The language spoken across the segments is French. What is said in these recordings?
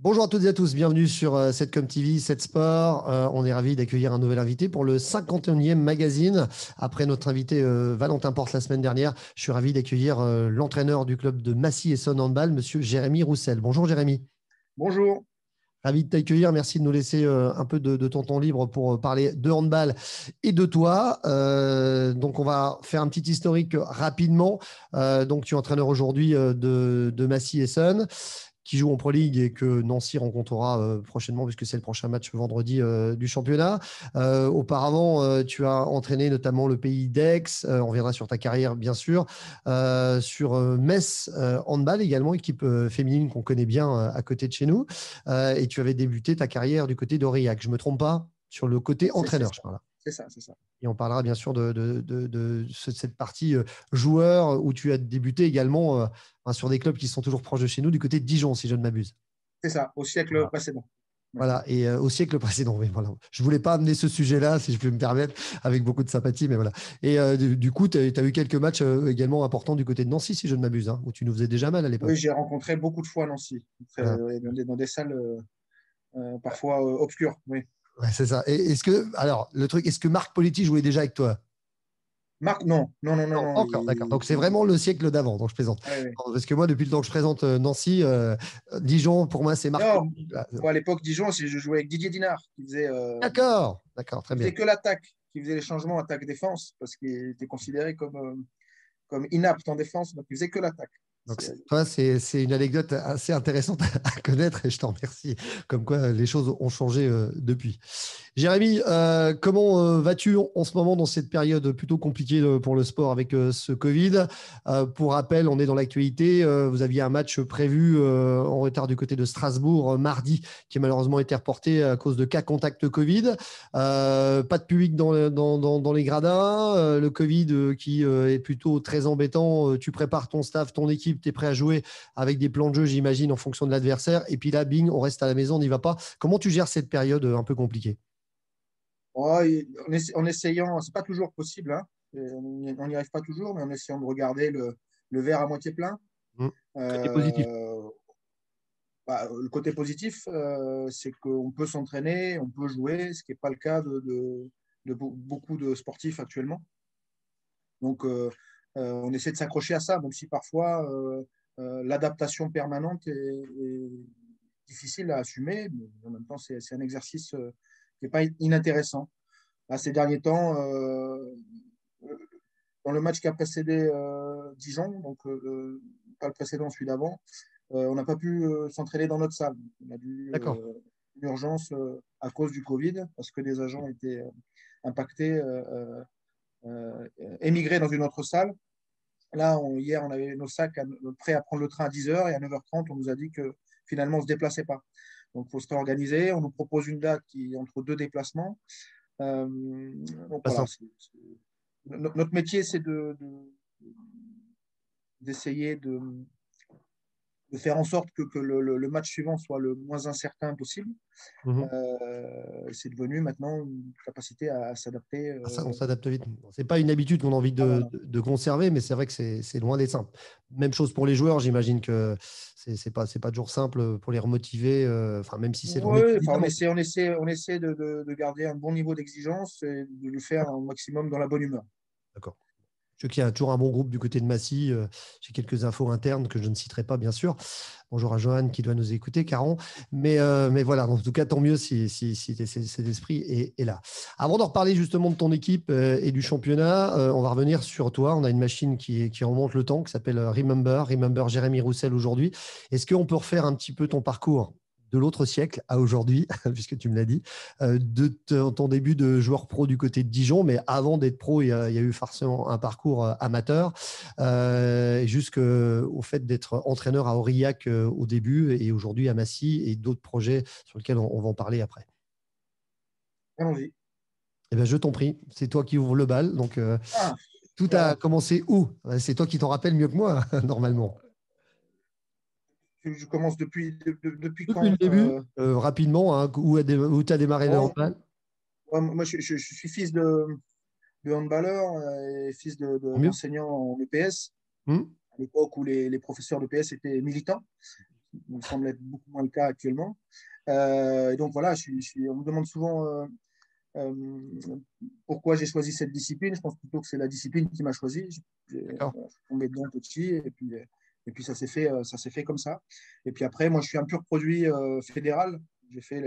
Bonjour à toutes et à tous, bienvenue sur 7com TV, 7 Sport. On est ravis d'accueillir un nouvel invité pour le 51e magazine. Après notre invité Valentin Porte la semaine dernière, je suis ravi d'accueillir l'entraîneur du club de Massy-Essonnes Handball, monsieur Jérémy Roussel. Bonjour Jérémy. Bonjour. Ravi de t'accueillir. Merci de nous laisser un peu de ton temps libre pour parler de handball et de toi. Donc, on va faire un petit historique rapidement. Donc, tu es entraîneur aujourd'hui de Massy-Essonnes, qui joue en Pro League et que Nancy rencontrera prochainement, puisque c'est le prochain match vendredi du championnat. Auparavant, tu as entraîné notamment le pays d'Aix. On reviendra sur ta carrière, bien sûr. Sur Metz Handball également, équipe féminine qu'on connaît bien à côté de chez nous. Et tu avais débuté ta carrière du côté d'Aurillac. Je ne me trompe pas sur le côté C'est entraîneur, ça, je parle. c'est ça, c'est ça. Et on parlera bien sûr de cette partie joueur où tu as débuté également sur des clubs qui sont toujours proches de chez nous, du côté de Dijon, si je ne m'abuse. C'est ça, au siècle Voilà. précédent. Ouais. Voilà, et au siècle précédent, oui, voilà. Je ne voulais pas amener ce sujet-là, si je peux me permettre, avec beaucoup de sympathie, mais voilà. Et du coup, tu as eu quelques matchs également importants du côté de Nancy, si je ne m'abuse, hein, où tu nous faisais déjà mal à Oui, l'époque. j'ai rencontré beaucoup de fois Nancy, Voilà. dans des salles parfois obscures. Oui. Ouais, c'est ça. Et alors, le truc, est-ce que Marc Politti jouait déjà avec toi? Marc, non, non, non, non, Non, non. encore, d'accord. Donc, c'est vraiment le siècle d'avant, donc je plaisante. Ouais, ouais. Parce que moi, depuis le temps que je présente Nancy, Dijon, pour moi, c'est Marc Non, Politti. Voilà. moi à l'époque, Dijon, je jouais avec Didier Dinard, D'accord, d'accord, très qui bien. faisait que l'attaque, qui faisait les changements attaque-défense, parce qu'il était considéré comme inapte en défense, donc il faisait que l'attaque. Donc, toi, c'est une anecdote assez intéressante à connaître et je t'en remercie. Comme quoi, les choses ont changé depuis. Jérémy, comment vas-tu en ce moment dans cette période plutôt compliquée pour le sport avec ce Covid? Pour rappel, on est dans l'actualité. Vous aviez un match prévu en retard du côté de Strasbourg mardi qui a malheureusement été reporté à cause de cas contact Covid. Pas de public dans les gradins. Le Covid qui est plutôt très embêtant. Tu prépares ton staff, ton équipe, tu es prêt à jouer avec des plans de jeu, j'imagine, en fonction de l'adversaire. Et puis là, bing, on reste à la maison, on n'y va pas. Comment tu gères cette période un peu compliquée? Ouais, en essayant, c'est pas toujours possible, hein. On n'y arrive pas toujours, mais en essayant de regarder le verre à moitié plein. Mmh. Côté positif. Euh, le côté positif, c'est qu'on peut s'entraîner, on peut jouer, ce qui n'est pas le cas de beaucoup de sportifs actuellement. Donc, on essaie de s'accrocher à ça, même si parfois l'adaptation permanente est difficile à assumer, mais en même temps, c'est un exercice qui n'est pas inintéressant. Là, ces derniers temps, dans le match qui a précédé Dijon, donc pas le précédent, celui d'avant, on n'a pas pu s'entraîner dans notre salle. On a dû D'accord. une urgence à cause du Covid, parce que des agents étaient impactés, émigrés dans une autre salle. Là, hier, on avait nos sacs prêts à prendre le train à 10h et à 9h30, on nous a dit que finalement, on ne se déplaçait pas. Donc, il faut se réorganiser. On nous propose une date qui est entre deux déplacements. Euh, donc Pas voilà, simple. notre métier, c'est d'essayer de faire en sorte que le match suivant soit le moins incertain possible. Mmh. C'est devenu maintenant une capacité à s'adapter. Ah, ça, on s'adapte vite. C'est pas une habitude qu'on a envie Voilà. de conserver, mais c'est vrai que c'est loin d'être simple. Même chose pour les joueurs, j'imagine que c'est pas toujours simple pour les remotiver, enfin, même si c'est leur Oui, métier, enfin, évidemment. on essaie de garder un bon niveau d'exigence et de le faire D'accord. au maximum dans la bonne humeur. D'accord. Je sais qu'il y a toujours un bon groupe du côté de Massy. J'ai quelques infos internes que je ne citerai pas, bien sûr. Bonjour à Johan qui doit nous écouter, Caron. Mais voilà, en tout cas, tant mieux si cet esprit est là. Avant de reparler justement de ton équipe et du championnat, on va revenir sur toi. On a une machine qui remonte le temps, qui s'appelle Remember Jérémy Roussel aujourd'hui. Est-ce qu'on peut refaire un petit peu ton parcours de l'autre siècle à aujourd'hui, puisque tu me l'as dit, de ton début de joueur pro du côté de Dijon, mais avant d'être pro, il y a eu forcément un parcours amateur, jusqu'au fait d'être entraîneur à Aurillac au début et aujourd'hui à Massy et d'autres projets sur lesquels on va en parler après. Allons-y. Eh bien, je t'en prie, c'est toi qui ouvre le bal. Donc, Ah, tout a alors, commencé où? C'est toi qui t'en rappelles mieux que moi, normalement. je commence depuis Depuis le quand début, rapidement, hein, où tu as démarré le bon, handball? ouais, moi, je suis fils de handballeur et fils Tant mieux. d'enseignant en EPS, Hmm. à l'époque où les professeurs d'EPS étaient militants. me semble être beaucoup moins le cas actuellement. Et donc voilà, on me demande souvent euh, pourquoi j'ai choisi cette discipline. Je pense plutôt que c'est la discipline qui m'a choisi. Je suis tombé dedans petit et puis ça s'est fait comme ça. Et puis après, moi, je suis un pur produit fédéral. J'ai fait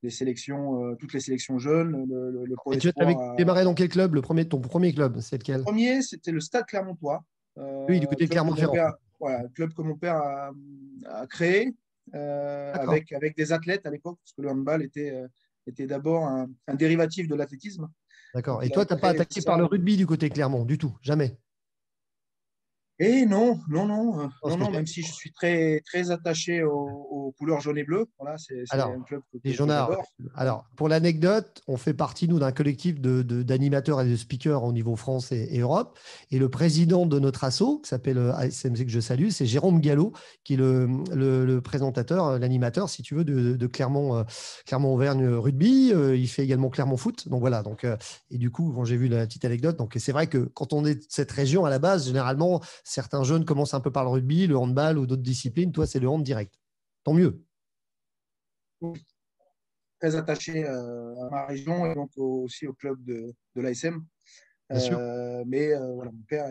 les sélections, toutes les sélections jeunes, le Et pôle tu avais espoir. démarré dans quel club, ton premier club, c'est Le lequel? premier, c'était le Stade Clermontois, Oui, du côté de club que mon Clermont-Ferrand. père, voilà, club que mon père a créé D'accord. avec des athlètes à l'époque, parce que le handball était d'abord un dérivatif de l'athlétisme. D'accord. Donc, Et il toi, avait tu n'as pas créé attaqué par ça. le rugby du côté Clermont, du tout, jamais. Et non, non, non, Parce que même si je suis très, très attaché aux couleurs jaune et bleu. Voilà, c'est alors, un club les que Jaunards, j'adore. alors, pour l'anecdote, on fait partie, nous, d'un collectif d'animateurs et de speakers au niveau France et Europe. Et le président de notre asso, qui s'appelle ASMC, que je salue, c'est Jérôme Gallo, qui est le présentateur, l'animateur, si tu veux, de Clermont, Clermont-Auvergne Rugby. Il fait également Clermont Foot. Donc voilà. Donc, et du coup, quand j'ai vu la petite anecdote, donc c'est vrai que quand on est de cette région à la base, généralement, certains jeunes commencent un peu par le rugby, le handball ou d'autres disciplines. Toi, c'est le hand direct. Tant mieux. Très attaché à ma région et donc aussi au club de l'ASM. Bien sûr. Voilà, mon père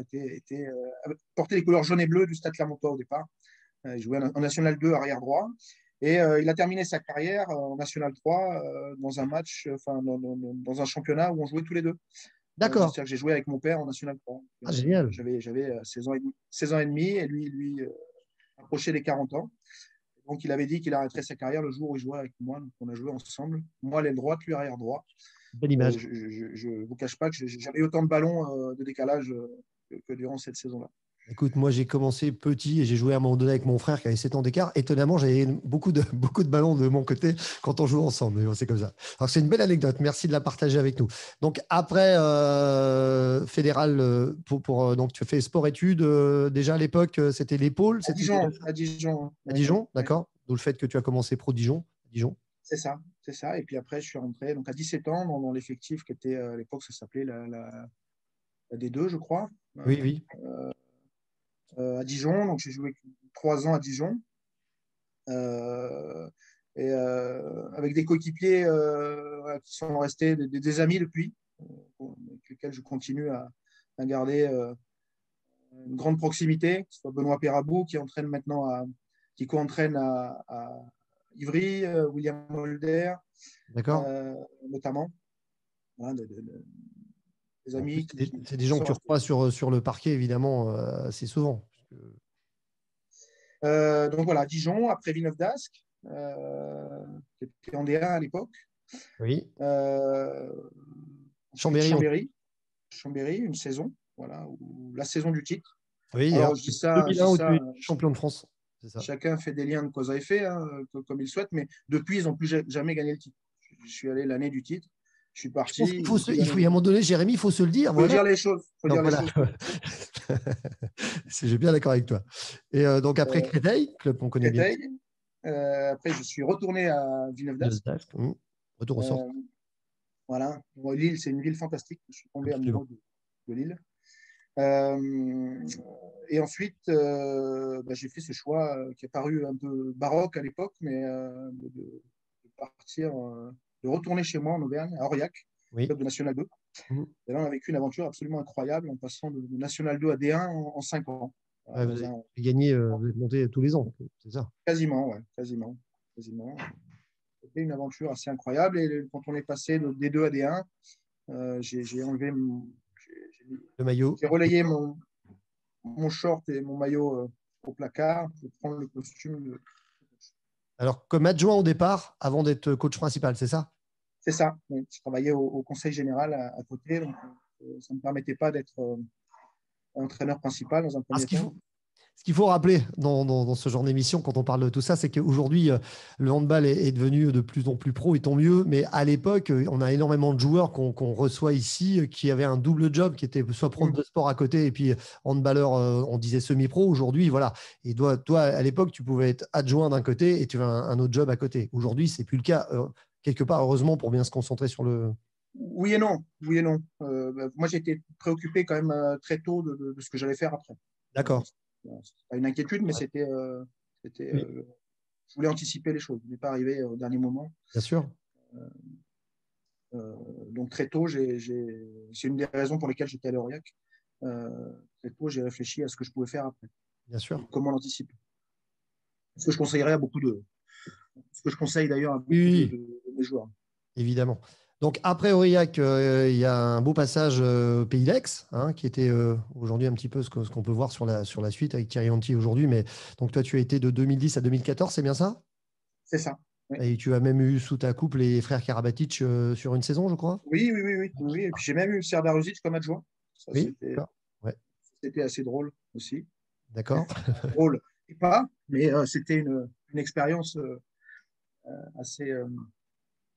portait les couleurs jaune et bleu du Stade Clermontois au départ. Il jouait en National 2 arrière droit. Et il a terminé sa carrière en National 3 dans un match, dans un championnat où on jouait tous les deux. D'accord. C'est-à-dire que j'ai joué avec mon père en National 3. Ah, génial. J'avais 16 ans et demi et lui approchait les 40 ans. Donc il avait dit qu'il arrêterait sa carrière le jour où il jouait avec moi. Donc on a joué ensemble. Moi, l'aile droite, lui, arrière droit. Belle image. Je ne vous cache pas que j'ai jamais eu autant de ballons de décalage que durant cette saison-là. Écoute, moi, j'ai commencé petit et j'ai joué à un moment donné avec mon frère qui avait 7 ans d'écart. Étonnamment, j'avais beaucoup de ballons de mon côté quand on jouait ensemble. Mais bon, c'est comme ça. Alors, c'est une belle anecdote. Merci de la partager avec nous. Donc, après Fédéral, donc, tu as fait sport-études. Déjà à l'époque, c'était l'épaule. À C'était Dijon, à Dijon. à Ouais, Dijon, ouais. d'accord? D'où le fait que tu as commencé pro Dijon. Dijon. C'est ça, c'est ça. Et puis après, je suis rentré donc à 17 ans dans l'effectif qui était à l'époque, ça s'appelait la D2, je crois, Oui, oui. à Dijon. Donc j'ai joué 3 ans à Dijon. Euh, Avec des coéquipiers voilà, qui sont restés des amis depuis, avec lesquels je continue à garder une grande proximité, que ce soit Benoît Perabou qui co-entraîne à Ivry, William Holder, D'accord. notamment. Voilà, des En plus, amis c'est des gens sont que tu restés. reçois sur le parquet, évidemment, assez souvent. Donc voilà, Dijon, après Villeneuve d'Ascq, qui était en D1 à l'époque. Oui. Euh, Ensuite Chambéry. Chambéry, une saison, voilà, la saison du titre. Oui, d'ailleurs, Alors je 2001 dis où tu ça, es champion de France. C'est ça. chacun fait des liens de cause à effet, hein, comme il souhaite, mais depuis, ils n'ont plus jamais gagné le titre. Je suis allé l'année du titre, je suis Je pense parti, qu'il ils faut, n'ont plus il gagné faut, le à un titre. moment donné, Jérémy, il faut se le dire. Il faut Voilà. dire les choses, faut Donc dire les voilà. choses comme elles sont. Je suis bien d'accord avec toi. Et donc après Euh, Créteil, club qu'on connaît bien Créteil, ici, après, je suis retourné à Villeneuve de d'Ascq. Dasque, retour au centre, Euh, voilà, bon, Lille, c'est une ville fantastique. Je suis tombé absolument. amoureux de Lille. Euh, et ensuite, j'ai fait ce choix qui est paru un peu baroque à l'époque, mais de partir, de retourner chez moi en Auvergne, à Aurillac, Oui. club de National 2. Et là, on a vécu une aventure absolument incroyable en passant de National 2 à D1 en 5 ans. Voilà, Ouais, vous avez gagné, vous êtes monté tous les ans, c'est ça. quasiment, ouais, quasiment, quasiment. C'était une aventure assez incroyable. Et quand on est passé de D2 à D1, j'ai enlevé, Le maillot. j'ai relayé mon short et mon maillot au placard pour prendre le costume. Alors, comme adjoint au départ, avant d'être coach principal, c'est ça? C'est ça. Oui. Je travaillais au conseil général à côté, donc ça ne me permettait pas d'être entraîneur principal dans un Ah, premier temps. ce qu'il faut rappeler dans ce genre d'émission, quand on parle de tout ça, c'est qu'aujourd'hui, le handball est devenu de plus en plus pro, et tant mieux. Mais à l'époque, on a énormément de joueurs qu'on reçoit ici qui avaient un double job, qui était soit prof de sport à côté et puis handballeur, on disait semi-pro. Aujourd'hui, voilà. Et toi, à l'époque, tu pouvais être adjoint d'un côté et tu avais un autre job à côté. Aujourd'hui, c'est plus le cas. Quelque part, heureusement, pour bien se concentrer sur le. Oui et non. Oui et non. Moi, j'étais préoccupé quand même très tôt de ce que j'allais faire après. D'accord. C'est pas une inquiétude, mais c'était Oui. je voulais anticiper les choses. Je ne voulais pas arriver au dernier moment. Bien sûr. Donc très tôt, c'est une des raisons pour lesquelles j'étais à l'Aurillac. Très tôt, j'ai réfléchi à ce que je pouvais faire après. Bien sûr. Et comment l'anticiper. Ce que je conseillerais à beaucoup de. Ce que je conseille d'ailleurs à beaucoup Oui, de mes joueurs. évidemment. Donc après Aurillac, il y a un beau passage au Pays d'Aix, hein, qui était aujourd'hui un petit peu ce qu'on peut voir sur la suite avec Thierry Lanty aujourd'hui. Mais donc toi, tu as été de 2010 à 2014, c'est bien ça? C'est ça. Oui. Et tu as même eu sous ta coupe les frères Karabatic sur une saison, je crois? Oui. Et puis j'ai même eu Serdar Ruzic comme adjoint. Ça, Oui, d'accord. Ouais, c'était assez drôle aussi. d'accord. Drôle et pas, mais c'était une expérience assez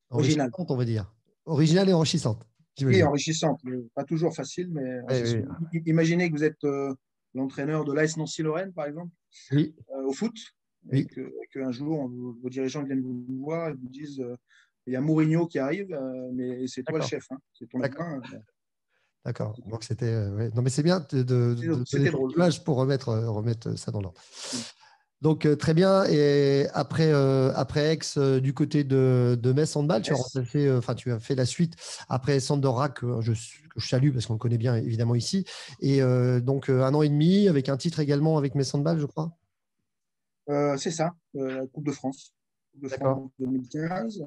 originale. Enrichissante, on va dire. Originale et enrichissante, Et j'imagine. enrichissante. Pas toujours facile, mais Oui, oui, enrichissante. Imaginez que vous êtes l'entraîneur de l'AS Nancy-Lorraine, par exemple, oui, au foot, et oui, qu'un jour, vos dirigeants viennent vous voir et vous disent il y a Mourinho qui arrive, mais c'est toi le d'accord, chef, hein, c'est ton d'accord, adjoint. d'accord. Donc c'était, ouais. Non, mais c'est bien de donner C'était cette drôle. image pour remettre ça dans l'ordre. Donc très bien. Et après Aix, du côté de Metz Handball, tu as Metz, remplacé, enfin tu as fait la suite après Sandor que je salue parce qu'on le connaît bien évidemment ici. Et donc 1 an et demi avec un titre également avec Metz Handball, je crois. c'est ça, la Coupe de France. Coupe de D'accord, France 2015,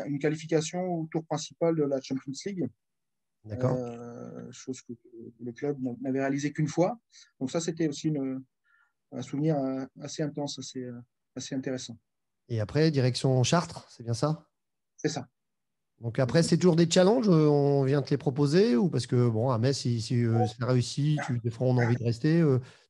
une qualification au tour principal de la Champions League. d'accord. Chose que le club n'avait réalisé qu'une fois. Donc ça, c'était aussi un souvenir assez intense, assez intéressant. Et après, direction Chartres, c'est bien ça? C'est ça. Donc après, c'est toujours des challenges, on vient te les proposer ou parce que bon, à Metz, si c'est réussi, des fois on a envie de rester.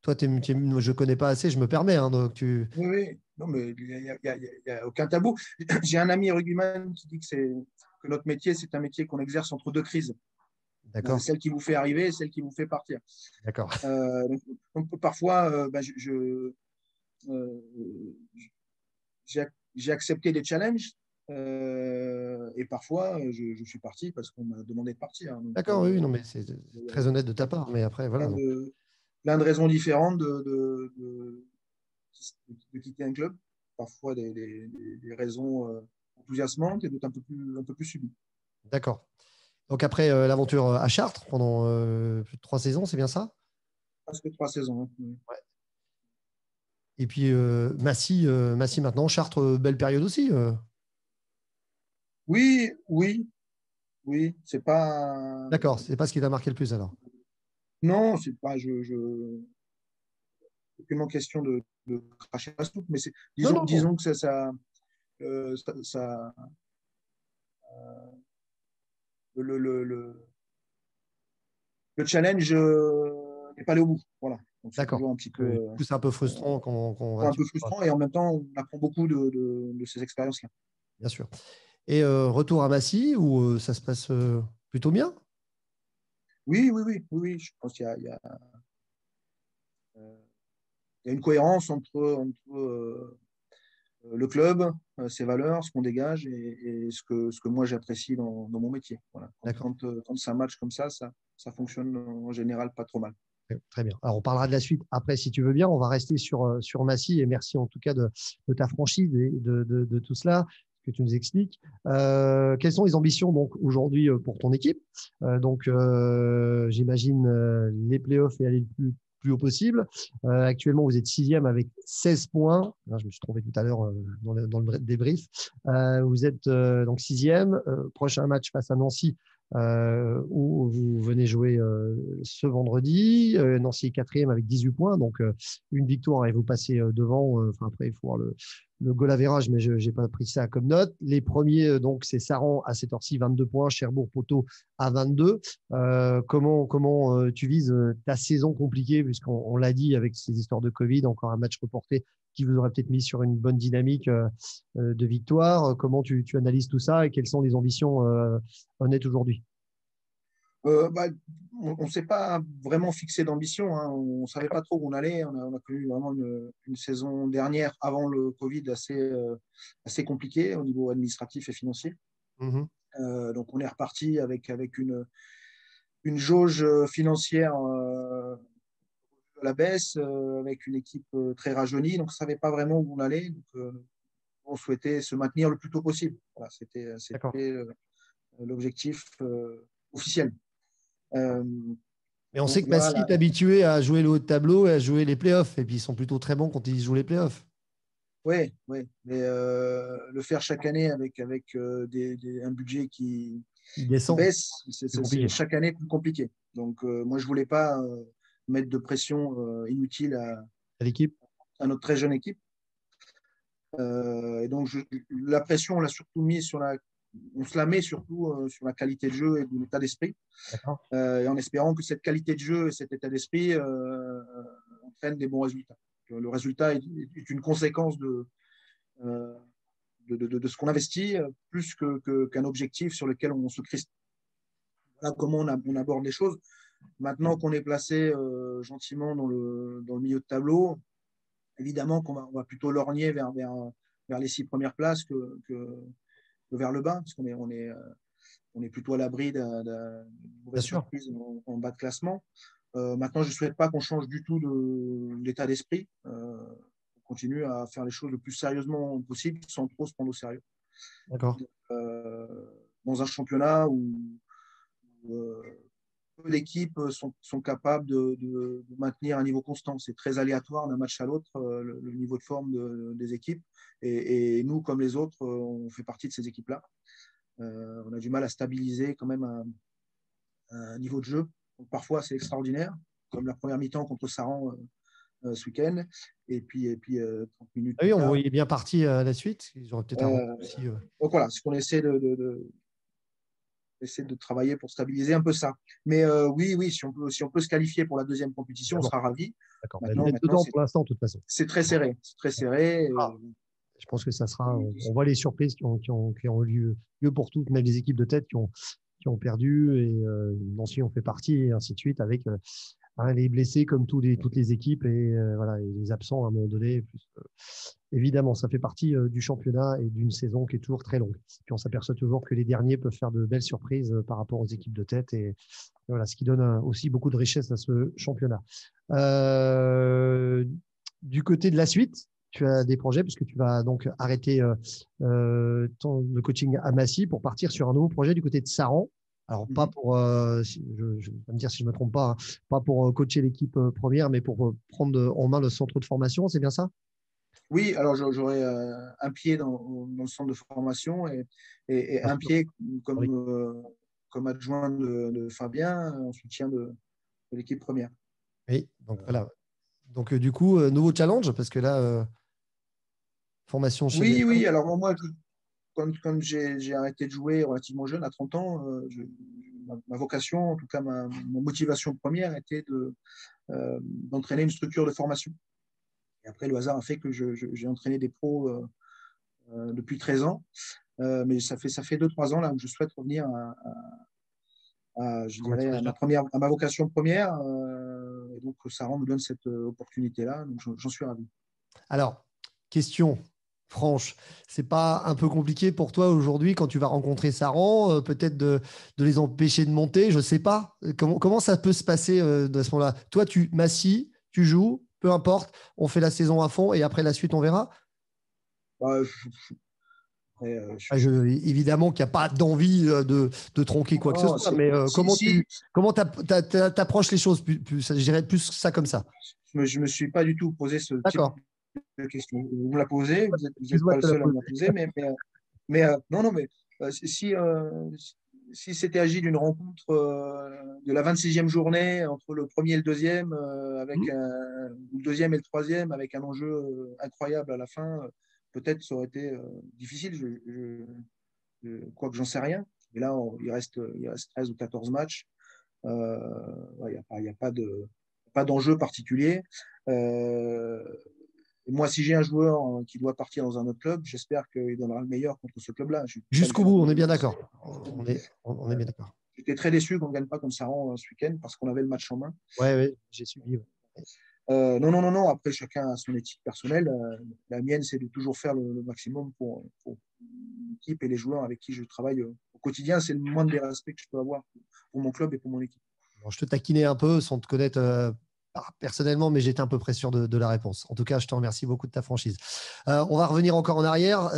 Toi, je connais pas assez, je me permets. Hein, donc Oui, oui. Non, mais il n'y a aucun tabou. J'ai un ami rugbyman qui dit que notre métier, c'est un métier qu'on exerce entre deux crises. D'accord, Celle qui vous fait arriver et celle qui vous fait partir. d'accord, Donc, parfois, euh, j'ai accepté des challenges et parfois, je suis parti parce qu'on m'a demandé de partir. Donc, d'accord. Oui, oui, non, mais c'est il y a très honnête de ta part. Mais après, voilà. plein Donc, plein de raisons différentes de quitter un club. Parfois des raisons enthousiasmantes et d'autres un peu plus subies. d'accord. Donc après l'aventure à Chartres pendant plus de 3 saisons, c'est bien ça? Presque 3 saisons. Hein. Oui. Ouais. Et puis Massy maintenant, Chartres, belle période aussi. Oui, oui, oui. C'est pas. D'accord, c'est pas ce qui t'a marqué le plus alors. Non, c'est pas. Aucunement question de cracher la soupe, mais Non, non, non. disons que ça le challenge n'est pas allé au bout. Voilà. Donc c'est D'accord. toujours un petit peu, Du coup, c'est un peu frustrant quand un tu. peu frustrant et en même temps, on apprend beaucoup de ces expériences-là. Bien sûr. Et retour à Massy où ça se passe plutôt bien? Oui. Je pense euh, il y a une cohérence entre le club, ses valeurs, ce qu'on dégage et ce que moi j'apprécie dans mon métier. Voilà. D'accord. Quand c'est un match comme ça fonctionne en général pas trop mal. Très bien. Alors, on parlera de la suite après, si tu veux bien. On va rester sur Massy et merci en tout cas de ta franchise et de tout cela que tu nous expliques. Quelles sont les ambitions donc aujourd'hui pour ton équipe? Donc, j'imagine les playoffs et aller le plus haut possible. Actuellement, vous êtes sixième avec 16 points. Ah, je me suis trompé tout à l'heure dans le débrief. Vous êtes donc sixième. Prochain match face à Nancy où vous venez jouer ce vendredi. Nancy est quatrième avec 18 points, donc une victoire et vous passez devant. Enfin, après, il faut voir le goal average, mais je n'ai pas pris ça comme note. Les premiers, donc, c'est Saran à cette heure-ci, 22 points, Cherbourg-Poteau à 22. Comment tu vises ta saison compliquée, puisqu'on l'a dit avec ces histoires de Covid, encore un match reporté qui vous aurait peut-être mis sur une bonne dynamique de victoire. Comment tu analyses tout ça et quelles sont les ambitions honnêtes aujourd'hui? Bah, on ne s'est pas vraiment fixé d'ambition. Hein. On ne savait pas trop où on allait. On a connu vraiment une saison dernière avant le Covid assez compliquée au niveau administratif et financier. Mhm. Donc on est reparti avec une jauge financière à la baisse, avec une équipe très rajeunie, donc on ne savait pas vraiment où on allait. Donc, on souhaitait se maintenir le plus tôt possible. Voilà, c'était l'objectif officiel. Mais on sait Donc que là, Massy est habitué à jouer le haut de tableau et à jouer les playoffs. Et puis, ils sont plutôt très bons quand ils jouent les playoffs. oui, oui. Mais le faire chaque année avec un budget qui Ils descendent. baisse, C'est c'est compliqué. chaque année plus compliqué. Donc, moi, je ne voulais pas mettre de pression inutile À l'équipe. à notre très jeune équipe. Et donc, la pression, on l'a surtout mis on se la met surtout sur la qualité de jeu et de l'état d'esprit. D'accord. Et en espérant que cette qualité de jeu et cet état d'esprit entraînent des bons résultats. Le résultat est une conséquence euh, de ce qu'on investit, plus qu'un objectif sur lequel on se crispe. Voilà comment on aborde les choses. Maintenant qu'on est placé gentiment dans le milieu de tableau, évidemment qu'on va plutôt lorgner vers les 6 premières places que vers le bas, parce on est plutôt à l'abri d'une Bien mauvaise sûr. surprise en bas de classement. Maintenant, je ne souhaite pas qu'on change du tout d'état d'esprit. On continue à faire les choses le plus sérieusement possible, sans trop se prendre au sérieux. D'accord. Euh, dans un championnat où peu d'équipes sont capables de maintenir un niveau constant. C'est très aléatoire d'un match à l'autre, le niveau de forme des équipes. Et nous, comme les autres, on fait partie de ces équipes-là. On a du mal à stabiliser quand même un niveau de jeu. Donc, parfois, c'est extraordinaire, comme la première mi-temps contre Saran ce week-end. Et puis 30 minutes Ah oui, plus on tard. voyait bien parti à la suite. Ils auraient peut-être un rôle aussi. Donc voilà, ce qu'on essaie essayer de travailler pour stabiliser un peu ça. Mais oui, oui, si on peut se qualifier pour la deuxième compétition, on Évidemment. sera ravis. D'accord. Bah, vous Maintenant, êtes maintenant dedans pour l'instant, de toute façon. c'est très serré. C'est très serré. Ah, je pense que ça sera. On voit les surprises qui ont eu lieu pour toutes, même les équipes de tête qui ont perdu et dont si on fait partie et ainsi de suite avec les blessés comme toutes les équipes et voilà et les absents à un moment donné. Plus, évidemment, ça fait partie du championnat et d'une saison qui est toujours très longue. Puis on s'aperçoit toujours que les derniers peuvent faire de belles surprises par rapport aux équipes de tête et voilà ce qui donne aussi beaucoup de richesse à ce championnat. Du côté de la suite, tu as des projets parce que tu vas donc arrêter le coaching à Massy pour partir sur un nouveau projet du côté de Saran. Alors, pas pour, je vais me dire si je ne me trompe pas, hein, pas pour coacher l'équipe première, mais pour prendre en main le centre de formation, c'est bien ça? Oui, alors j'aurai un pied dans le centre de formation et Bien un sûr. pied Dans l'équipe. comme adjoint de Fabien en soutien de l'équipe première. Oui, donc voilà. Donc, du coup, nouveau challenge parce que là, formation chez les Oui, jeunes. oui, alors moi, quand j'ai arrêté de jouer relativement jeune, à 30 ans, ma vocation, en tout cas ma motivation première, était d'entraîner une structure de formation. Et après, le hasard a fait que j'ai entraîné des pros depuis 13 ans. Mais ça fait 2-3 ans là, où je souhaite revenir je Formation dirais, des jeunes. à ma vocation première. Et donc, Saran me donne cette opportunité-là. Donc, j'en suis ravi. Alors, question franche, c'est pas un peu compliqué pour toi aujourd'hui quand tu vas rencontrer Saran, peut-être de les empêcher de monter, je sais pas. Comment ça peut se passer de ce moment-là? Toi, tu m'assis, tu joues, peu importe, on fait la saison à fond et après la suite, on verra. Bah, Évidemment qu'il n'y a pas d'envie de tronquer quoi que ce non, soit, mais si, comment t'approches les choses je dirais plus ça comme ça. je me suis pas du tout posé ce type D'accord. de question. Vous me la posez, vous êtes Excuse-moi pas de le te la seul à me poser. la poser, mais non, non, mais si c'était agi d'une rencontre de la 26e journée entre le premier et le deuxième, le deuxième et le troisième, avec un enjeu incroyable à la fin, peut-être ça aurait été difficile, quoique j'en sais rien. Et là, il reste 13 ou 14 matchs. Il n'y a pas d'enjeu particulier. Euh, et moi, si j'ai un joueur qui doit partir dans un autre club, j'espère qu'il donnera le meilleur contre ce club-là. Je suis très Jusqu'au bout, on est bien d'accord. On est bien d'accord. J'étais très déçu qu'on ne gagne pas comme ça ce week-end parce qu'on avait le match en main. Ouais, ouais, j'ai suivi. Ouais. Non, non, non, non. Après, chacun a son éthique personnelle. La mienne, c'est de toujours faire le maximum pour l'équipe et les joueurs avec qui je travaille au quotidien. C'est le moindre des respects que je peux avoir pour mon club et pour mon équipe. Bon, je te taquinais un peu sans te connaître personnellement, mais j'étais à peu près sûr de la réponse. En tout cas, je te remercie beaucoup de ta franchise. On va revenir encore en arrière.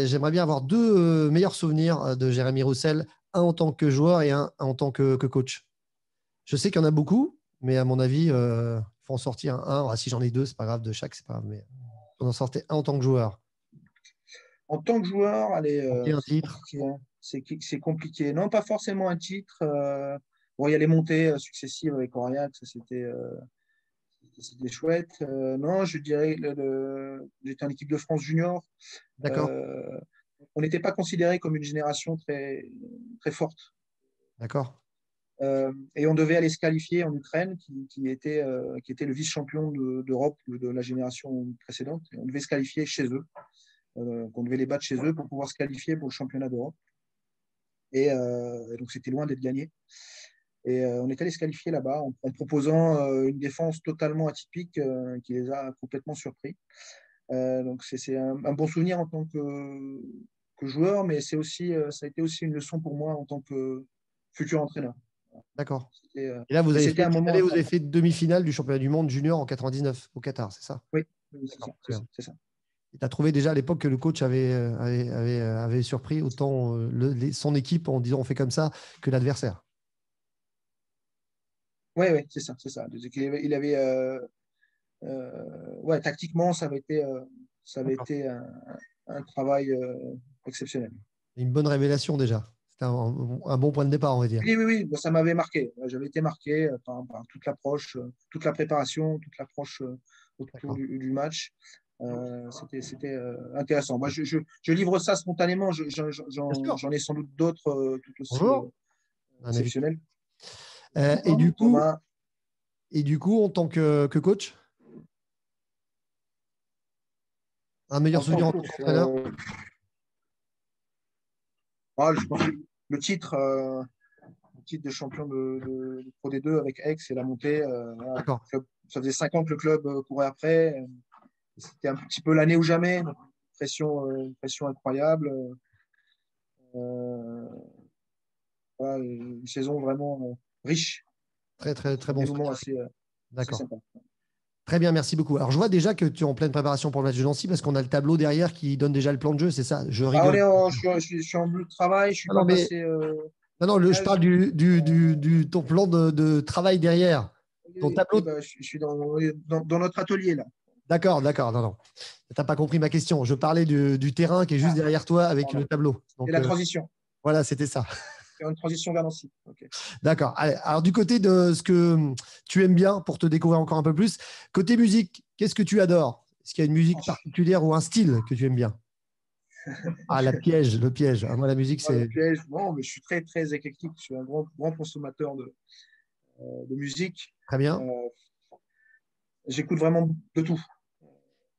J'aimerais bien avoir deux meilleurs souvenirs de Jérémy Roussel, un en tant que joueur et un en tant que coach. Je sais qu'il y en a beaucoup, mais à mon avis, il faut en sortir un. Ah, si j'en ai deux, c'est pas grave, de chaque, c'est pas grave. Mais faut en sortir un en tant que joueur. En tant que joueur, allez, Et un c'est titre. compliqué, hein. C'est compliqué. Non, pas forcément un titre. Bon, il y a les montées successives avec Aurillac, ça c'était chouette. Non, je dirais j'étais en équipe de France junior. D'accord, Euh, on n'était pas considéré comme une génération très, très forte. d'accord, Et on devait aller se qualifier en Ukraine, qui était le vice-champion d'Europe de la génération précédente. Et on devait se qualifier chez eux, qu'on devait les battre chez eux pour pouvoir se qualifier pour le championnat d'Europe. Et donc, c'était loin d'être gagné. Et on est allé se qualifier là-bas en proposant une défense totalement atypique qui les a complètement surpris. Donc, c'est un bon souvenir en tant que joueur, mais ça a été aussi une leçon pour moi en tant que futur entraîneur. d'accord. C'était Et là, vous avez c'était fait un moment finale, vous avez important. fait demi-finale du championnat du monde junior en 99 au Qatar, c'est ça? Oui, oui, c'est ça, D'accord, très bien. c'est ça. Tu as trouvé déjà à l'époque que le coach avait surpris autant son équipe en disant on fait comme ça que l'adversaire. Oui, oui, c'est ça, c'est ça. Ouais, tactiquement, ça avait D'accord. été un travail exceptionnel. Une bonne révélation déjà. C'était un bon point de départ, on va dire. Oui, oui, oui, ça m'avait marqué. J'avais été marqué par toute l'approche, toute la préparation, toute l'approche autour D'accord. du match. C'était intéressant. Moi, je livre ça spontanément. Bien sûr. J'en ai sans doute d'autres tout aussi Bonjour. Un avis. exceptionnels. Euh, et du coup, Thomas, et du coup, en tant que coach, un meilleur en tant souvenir que en tant coach, qu'entraîneur. je pense que le titre, de champion de Pro D2 avec Aix et la montée. Voilà. D'accord. Ça faisait 5 ans que le club courait après. C'était un petit peu l'année ou jamais. Une pression incroyable. Euh, voilà, une saison vraiment riche. Très, très, très bon Des moments souvenir. assez D'accord. sympas. Très bien, merci beaucoup. Alors, je vois déjà que tu es en pleine préparation pour le match de Nancy parce qu'on a le tableau derrière qui donne déjà le plan de jeu, c'est ça? Je Ah, rigole. je suis en bleu de travail. Je ne suis Ah pas non, mais passé. non, non, je parle ton plan de travail derrière. Ton Oui, oui, tableau. bah, je suis dans notre atelier là. D'accord, d'accord. Non, non. Tu n'as pas compris ma question. Je parlais du terrain qui est juste Ah, derrière toi avec pardon. le tableau. Et Donc, la transition. voilà, c'était ça. Faire une transition vers Nancy. Ok. D'accord. Allez, alors, du côté de ce que tu aimes bien pour te découvrir encore un peu plus, côté musique, qu'est-ce que tu adores? Est-ce qu'il y a une musique particulière ou un style que tu aimes bien? Ah, la piège, le piège. Ah, moi, la musique, Le c'est piège, bon, mais je suis très, très éclectique. Je suis un grand consommateur de musique. très bien. Euh, J'écoute vraiment de tout.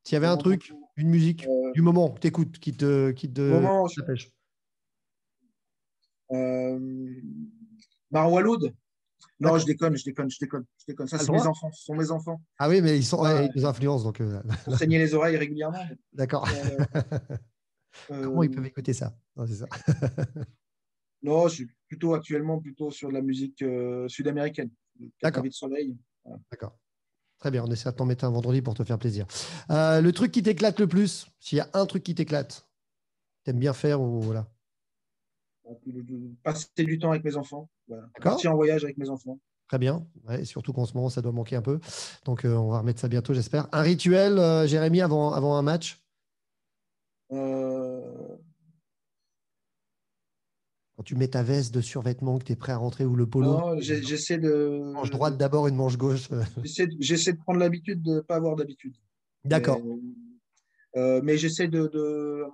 S'il y avait un Vraiment truc, beaucoup. une musique Euh, du moment que tu écoutes, au moment, qui t'appêche. euh, Marwa Loud. Non, D'accord. je déconne. Ça, T'as le c'est mes droit? enfants. Ce sont mes enfants. Ah oui, mais ils sont, Là, ouais, ils nous influencent. Donc, pour saigner les oreilles régulièrement. d'accord. Euh, Comment ils euh, peuvent écouter ça? Non, c'est ça. non, je suis actuellement plutôt sur de la musique sud-américaine. Quatre D'accord. avis de soleil. Voilà. D'accord. Très bien. On essaie de t'en mettre un vendredi pour te faire plaisir. Le truc qui t'éclate le plus, s'il y a un truc qui t'éclate, t'aimes bien faire ou voilà. Passer du temps avec mes enfants. Voilà. D'accord? Partir en voyage avec mes enfants. Très bien. Ouais, et surtout qu'en ce moment, ça doit manquer un peu. Donc, on va remettre ça bientôt, j'espère. Un rituel, Jérémy, avant un match? Euh, Quand tu mets ta veste de survêtement, que tu es prêt à rentrer ou le polo, non, manche droite d'abord, une manche gauche. j'essaie de prendre l'habitude de ne pas avoir d'habitude. Mais, D'accord. mais j'essaie de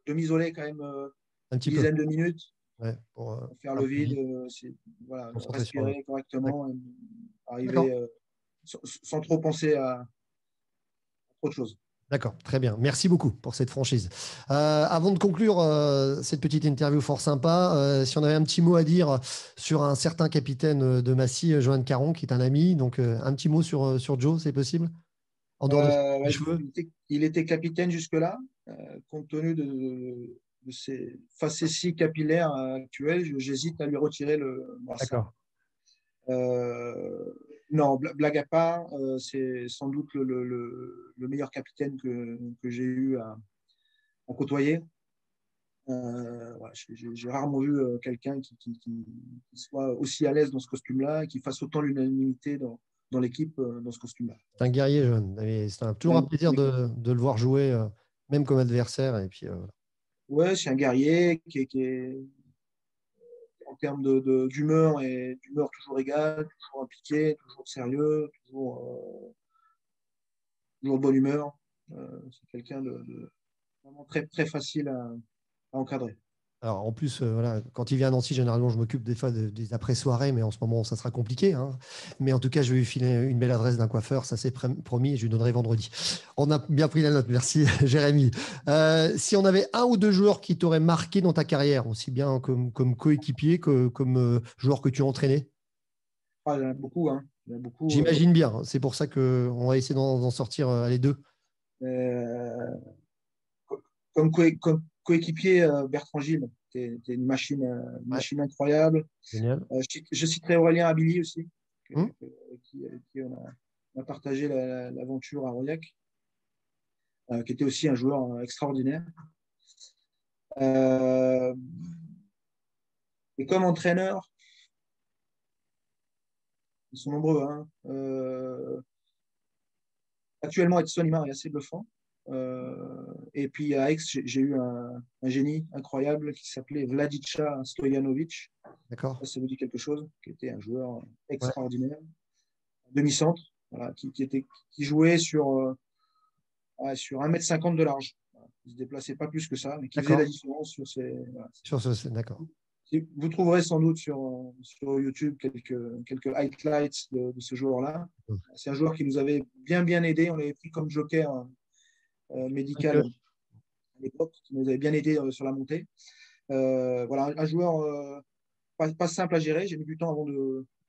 m'isoler quand même Un une petit peu. dizaine de minutes Ouais, pour faire un le peu vide, vite, voilà, concentrer sur le. respirer correctement, et D'accord. arriver sans trop penser à autre chose. D'accord, très bien. Merci beaucoup pour cette franchise. Avant de conclure cette petite interview fort sympa, si on avait un petit mot à dire sur un certain capitaine de Massy, Johan Caron, qui est un ami, donc un petit mot sur Joe, c'est possible? En dehors de ses Ouais, cheveux? il était capitaine jusque-là, compte tenu de ses facéties capillaires actuelles, j'hésite à lui retirer le brassard. D'accord. Euh, Non, blague à part, c'est sans doute le meilleur capitaine que j'ai eu à côtoyer. Voilà, j'ai rarement vu quelqu'un qui soit aussi à l'aise dans ce costume-là et qui fasse autant l'unanimité dans l'équipe dans ce costume-là. C'est un guerrier jeune. Toujours un plaisir de le voir jouer, même comme adversaire. Et puis, Ouais, c'est un guerrier qui est en termes d'humeur et d'humeur toujours égale, toujours impliqué, toujours sérieux, toujours de bonne humeur. C'est quelqu'un de vraiment très, très facile à encadrer. alors, en plus, voilà, quand il vient à Nancy, généralement, je m'occupe des fois des après-soirées, mais en ce moment, ça sera compliqué, hein. Mais en tout cas, je vais lui filer une belle adresse d'un coiffeur, ça c'est promis, et je lui donnerai vendredi. On a bien pris la note, merci Jérémy. Si on avait un ou deux joueurs qui t'auraient marqué dans ta carrière, aussi bien comme coéquipier que comme joueur que tu as entraîné? Ah, il y en a beaucoup, hein. Il y en a beaucoup. J'imagine bien, hein. C'est pour ça qu'on va essayer d'en sortir les deux. Euh, comme coéquipier, Bertrand Gilles, t'es une Ouais, machine incroyable. génial. Je citerai Aurélien Abilly aussi, Hum, avec qui on a partagé l'aventure à Aurillac, qui était aussi un joueur extraordinaire. Euh, et comme entraîneur, ils sont nombreux, hein. Actuellement, Edson Imar est assez bluffant. Et puis à Aix, j'ai eu un génie incroyable qui s'appelait Vladica Stojanovic. d'accord. Ça vous dit quelque chose, qui était un joueur Ouais, extraordinaire, demi-centre, voilà, qui jouait sur 1,50 m de large. Voilà. Il ne se déplaçait pas plus que ça, mais qui faisait la d'accord. différence sur ces. Voilà. D'accord. Vous trouverez sans doute sur YouTube quelques highlights de ce joueur-là. Hum. C'est un joueur qui nous avait bien aidé. On l'avait pris comme joker médical Ok. à l'époque, qui nous avait bien aidé sur la montée. Voilà, un joueur pas simple à gérer. J'ai mis du temps avant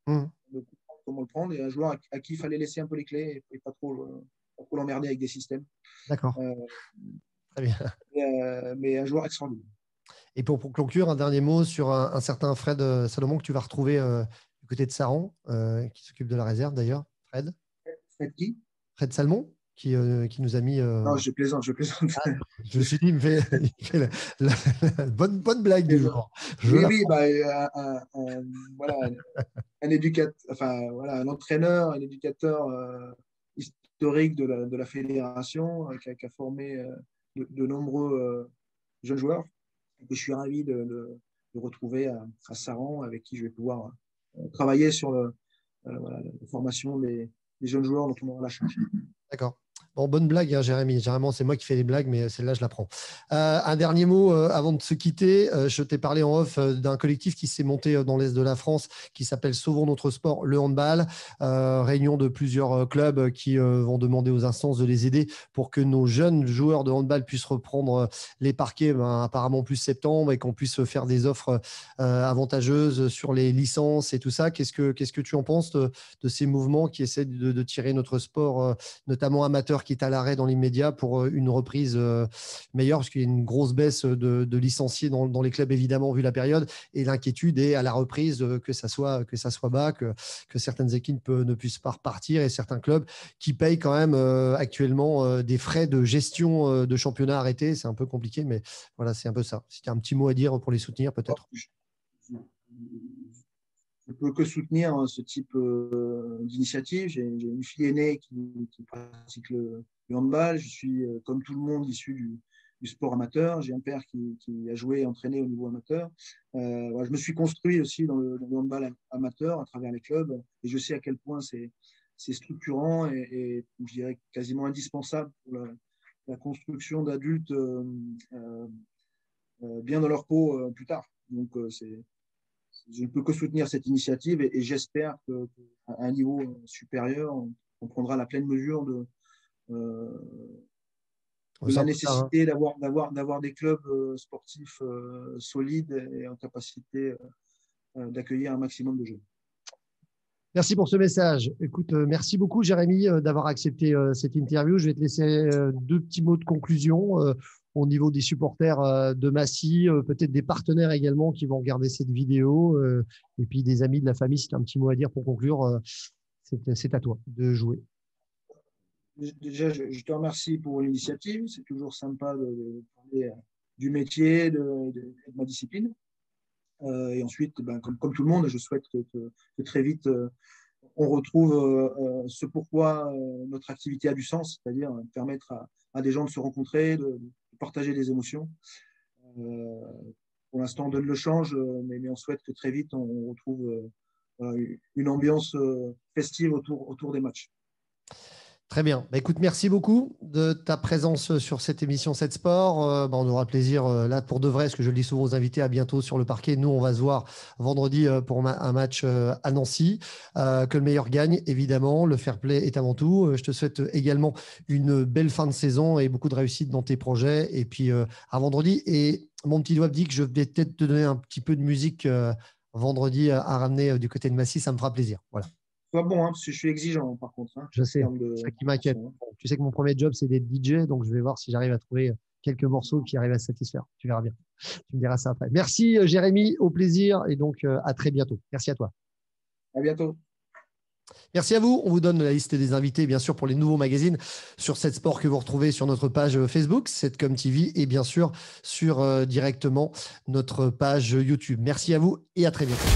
Hum, de comprendre comment le prendre. Et un joueur à qui il fallait laisser un peu les clés et pas trop l'emmerder avec des systèmes. d'accord. Euh, Très bien. mais un joueur extraordinaire. Et pour conclure, un dernier mot sur un certain Fred Salomon que tu vas retrouver du côté de Saran, qui s'occupe de la réserve d'ailleurs. Fred. Fred qui? Fred Salmon, qui nous a mis. Non, je plaisante, je plaisante. Ah, je me suis dit, il fait la bonne blague du jour. Je Oui, la oui, prends. bah, voilà, un éducateur, enfin, voilà, un entraîneur, un éducateur historique de la fédération qui a formé de nombreux jeunes joueurs. Et que je suis ravi de retrouver à Saran, avec qui je vais pouvoir travailler sur voilà, la formation des jeunes joueurs dont on aura la charge. D'accord. Bon, bonne blague, hein, Jérémy. Généralement, c'est moi qui fais les blagues, mais celle-là, je la prends. Un dernier mot avant de se quitter. Je t'ai parlé en off d'un collectif qui s'est monté dans l'Est de la France, qui s'appelle Sauvons notre sport, le handball. Réunion de plusieurs clubs qui vont demander aux instances de les aider pour que nos jeunes joueurs de handball puissent reprendre les parquets, apparemment plus septembre, et qu'on puisse faire des offres avantageuses sur les licences et tout ça. Qu'est-ce que tu en penses de ces mouvements qui essaient de tirer notre sport notamment amateur, qui est à l'arrêt dans l'immédiat, pour une reprise meilleure, parce qu'il y a une grosse baisse de licenciés dans les clubs, évidemment, vu la période, et l'inquiétude est à la reprise que ça soit bas, que certaines équipes ne puissent pas repartir, et certains clubs qui payent quand même actuellement des frais de gestion de championnat arrêtés. C'est un peu compliqué, mais voilà, c'est un peu ça. Si tu as un petit mot à dire pour les soutenir, peut-être. Je ne peux que soutenir ce type d'initiative. J'ai une fille aînée qui pratique le handball. Je suis, comme tout le monde, issu du sport amateur. J'ai un père qui a joué et entraîné au niveau amateur. Voilà, je me suis construit aussi dans le handball amateur à travers les clubs. Et je sais à quel point c'est structurant et, je dirais, quasiment indispensable pour la construction d'adultes bien dans leur peau plus tard. Donc, je ne peux que soutenir cette initiative et j'espère qu'à un niveau supérieur, on prendra la pleine mesure euh, de C'est la un peu ça, hein. nécessité d'avoir des clubs sportifs solides et en capacité d'accueillir un maximum de jeunes. Merci pour ce message. Écoute, merci beaucoup, Jérémy, d'avoir accepté cette interview. Je vais te laisser deux petits mots de conclusion au niveau des supporters de Massy, peut-être des partenaires également qui vont regarder cette vidéo, et puis des amis de la famille, si tu as un petit mot à dire pour conclure. c'est à toi de jouer. Déjà, je te remercie pour l'initiative. C'est toujours sympa de parler du métier, de ma discipline. Et ensuite, ben, comme tout le monde, je souhaite que très vite, on retrouve ce pourquoi notre activité a du sens, c'est-à-dire permettre à des gens de se rencontrer, de partager des émotions. Euh, pour l'instant, on donne le change, mais on souhaite que très vite, on retrouve une ambiance festive autour des matchs. Très bien. Bah, écoute, merci beaucoup de ta présence sur cette émission 7 Sport. On aura plaisir là pour de vrai, ce que je le dis souvent aux invités, à bientôt sur le parquet. Nous, on va se voir vendredi pour un match à Nancy. Que le meilleur gagne, évidemment. Le fair play est avant tout. Je te souhaite également une belle fin de saison et beaucoup de réussite dans tes projets. Et puis à vendredi. Et mon petit doigt me dit que je vais peut-être te donner un petit peu de musique vendredi à ramener du côté de Massy. Ça me fera plaisir. Voilà. Pas bon, parce que je suis exigeant par contre. Je sais, c'est ça qui m'inquiète. Tu sais que mon premier job, c'est d'être DJ, donc je vais voir si j'arrive à trouver quelques morceaux qui arrivent à se satisfaire. Tu verras bien. Tu me diras ça après. Merci Jérémy, au plaisir et donc à très bientôt. Merci à toi. À bientôt. Merci à vous. On vous donne la liste des invités, bien sûr, pour les nouveaux magazines sur 7 Sport que vous retrouvez sur notre page Facebook, 7com TV, et bien sûr sur directement notre page YouTube. Merci à vous et à très bientôt.